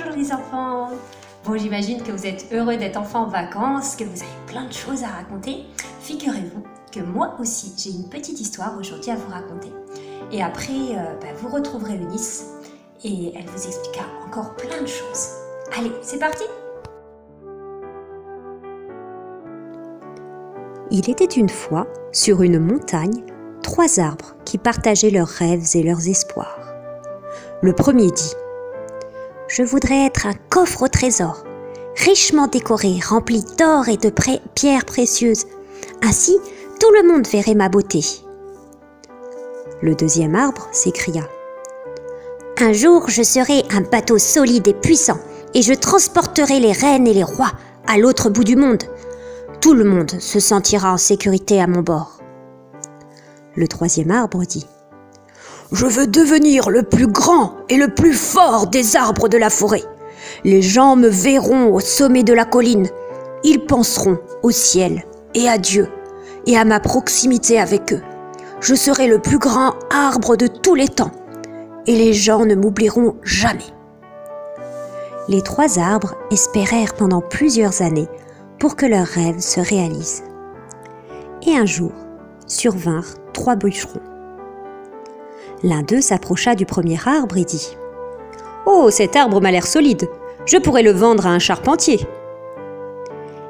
Bonjour les enfants. Bon, j'imagine que vous êtes heureux d'être enfin en vacances, que vous avez plein de choses à raconter. Figurez-vous que moi aussi, j'ai une petite histoire aujourd'hui à vous raconter. Et après, vous retrouverez Eunice et elle vous expliquera encore plein de choses. Allez, c'est parti! Il était une fois, sur une montagne, 3 arbres qui partageaient leurs rêves et leurs espoirs. Le premier dit « Je voudrais être un coffre au trésor, richement décoré, rempli d'or et de pierres précieuses. Ainsi, tout le monde verrait ma beauté. » Le deuxième arbre s'écria « Un jour, je serai un bateau solide et puissant, et je transporterai les reines et les rois à l'autre bout du monde. Tout le monde se sentira en sécurité à mon bord. » Le troisième arbre dit « Je veux devenir le plus grand et le plus fort des arbres de la forêt. Les gens me verront au sommet de la colline. Ils penseront au ciel et à Dieu et à ma proximité avec eux. Je serai le plus grand arbre de tous les temps et les gens ne m'oublieront jamais. » Les 3 arbres espérèrent pendant plusieurs années pour que leurs rêves se réalisent. Et un jour, survinrent 3 bûcherons. L'un d'eux s'approcha du premier arbre et dit « Oh, cet arbre m'a l'air solide, je pourrais le vendre à un charpentier. »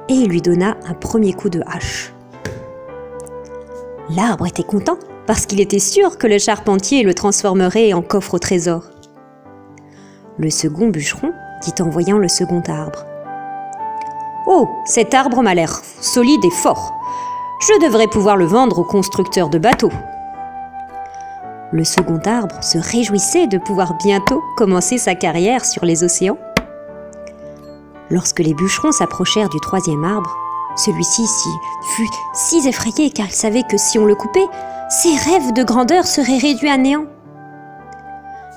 Et il lui donna un premier coup de hache. L'arbre était content parce qu'il était sûr que le charpentier le transformerait en coffre au trésor. Le second bûcheron dit en voyant le second arbre « Oh, cet arbre m'a l'air solide et fort. Je devrais pouvoir le vendre au constructeur de bateaux. » Le second arbre se réjouissait de pouvoir bientôt commencer sa carrière sur les océans. Lorsque les bûcherons s'approchèrent du troisième arbre, celui-ci fut si effrayé car il savait que si on le coupait, ses rêves de grandeur seraient réduits à néant.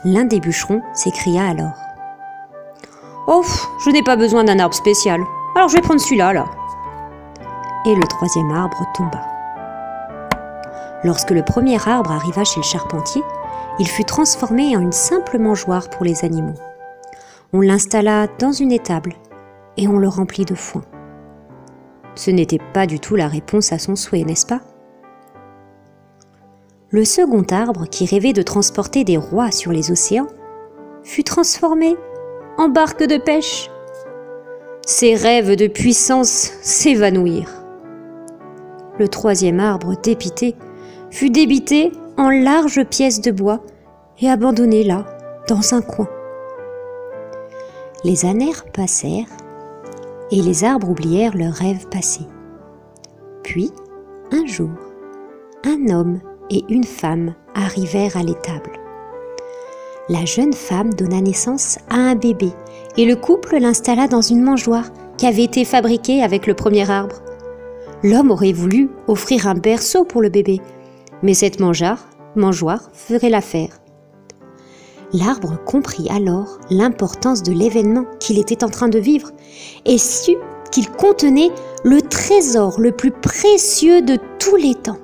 L'un des bûcherons s'écria alors « Oh, je n'ai pas besoin d'un arbre spécial, alors je vais prendre celui-là, là. » Et le troisième arbre tomba. Lorsque le premier arbre arriva chez le charpentier, il fut transformé en une simple mangeoire pour les animaux. On l'installa dans une étable et on le remplit de foin. Ce n'était pas du tout la réponse à son souhait, n'est-ce pas? Le second arbre, qui rêvait de transporter des rois sur les océans, fut transformé en barque de pêche. Ses rêves de puissance s'évanouirent. Le troisième arbre, dépité, fut débité en larges pièces de bois et abandonné là, dans un coin. Les années passèrent et les arbres oublièrent leurs rêves passés. Puis, un jour, un homme et une femme arrivèrent à l'étable. La jeune femme donna naissance à un bébé et le couple l'installa dans une mangeoire qui avait été fabriquée avec le premier arbre. L'homme aurait voulu offrir un berceau pour le bébé, mais cette mangeoire ferait l'affaire. L'arbre comprit alors l'importance de l'événement qu'il était en train de vivre et sut qu'il contenait le trésor le plus précieux de tous les temps.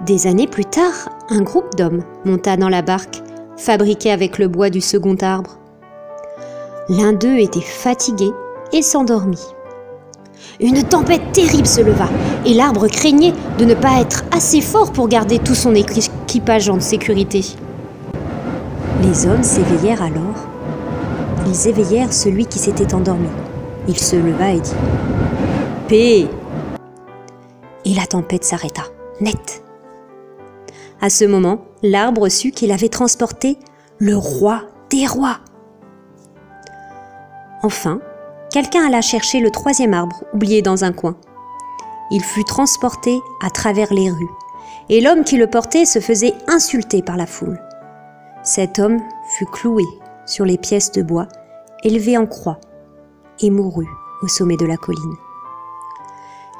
Des années plus tard, un groupe d'hommes monta dans la barque, fabriquée avec le bois du second arbre. L'un d'eux était fatigué et s'endormit. Une tempête terrible se leva et l'arbre craignait de ne pas être assez fort pour garder tout son équipage en sécurité. Les hommes s'éveillèrent alors. Ils éveillèrent celui qui s'était endormi. Il se leva et dit « Paix !» Et la tempête s'arrêta, net. À ce moment, l'arbre sut qu'il avait transporté le roi des rois. Enfin, quelqu'un alla chercher le troisième arbre oublié dans un coin. Il fut transporté à travers les rues, et l'homme qui le portait se faisait insulter par la foule. Cet homme fut cloué sur les pièces de bois, élevé en croix, et mourut au sommet de la colline.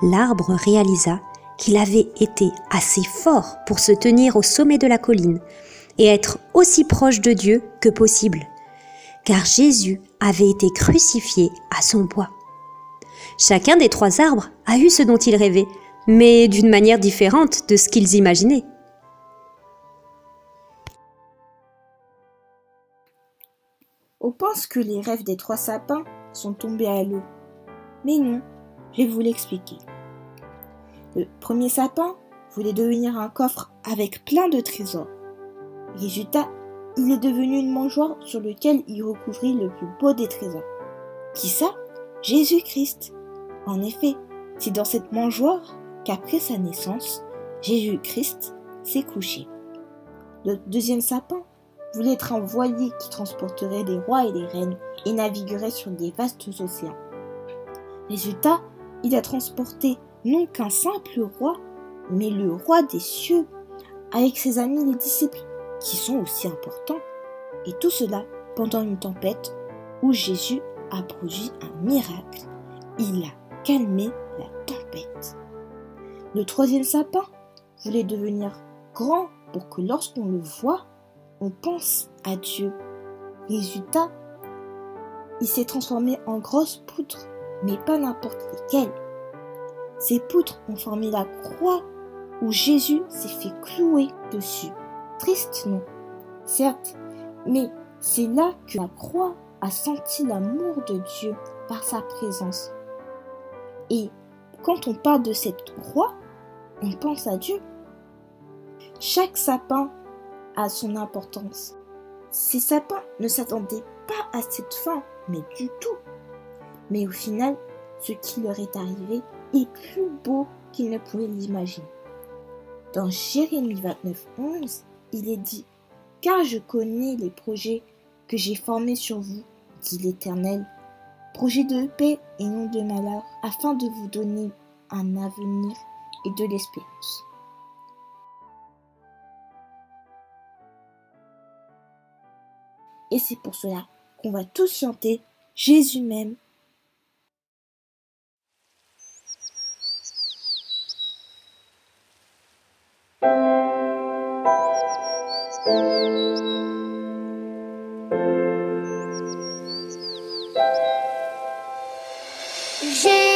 L'arbre réalisa qu'il avait été assez fort pour se tenir au sommet de la colline et être aussi proche de Dieu que possible, car Jésus avait été crucifié à son bois. Chacun des 3 arbres a eu ce dont il rêvait, mais d'une manière différente de ce qu'ils imaginaient. On pense que les rêves des 3 sapins sont tombés à l'eau. Mais non, je vais vous l'expliquer. Le premier sapin voulait devenir un coffre avec plein de trésors. Résultat, il est devenu une mangeoire sur laquelle il recouvrit le plus beau des trésors. Qui ça? Jésus-Christ. En effet, c'est dans cette mangeoire qu'après sa naissance, Jésus-Christ s'est couché. Le deuxième sapin voulait être un voilier qui transporterait des rois et des reines et naviguerait sur des vastes océans. Résultat, il a transporté non qu'un simple roi, mais le roi des cieux, avec ses amis les disciples, qui sont aussi importants. Et tout cela pendant une tempête où Jésus a produit un miracle. Il a calmé la tempête. Le troisième sapin voulait devenir grand pour que lorsqu'on le voit, on pense à Dieu. Résultat, il s'est transformé en grosse poutre, mais pas n'importe lesquelles. Ces poutres ont formé la croix où Jésus s'est fait clouer dessus. Triste, non? Certes, mais c'est là que la croix a senti l'amour de Dieu par sa présence. Et quand on parle de cette croix, on pense à Dieu. Chaque sapin a son importance. Ces sapins ne s'attendaient pas à cette fin, mais du tout. Mais au final, ce qui leur est arrivé est plus beau qu'ils ne pouvaient l'imaginer. Dans Jérémie 29:11, il est dit « Car je connais les projets que j'ai formés sur vous, dit l'Éternel, projets de paix et non de malheur, afin de vous donner un avenir et de l'espérance. » Et c'est pour cela qu'on va tous chanter Jésus m'aime. Jésus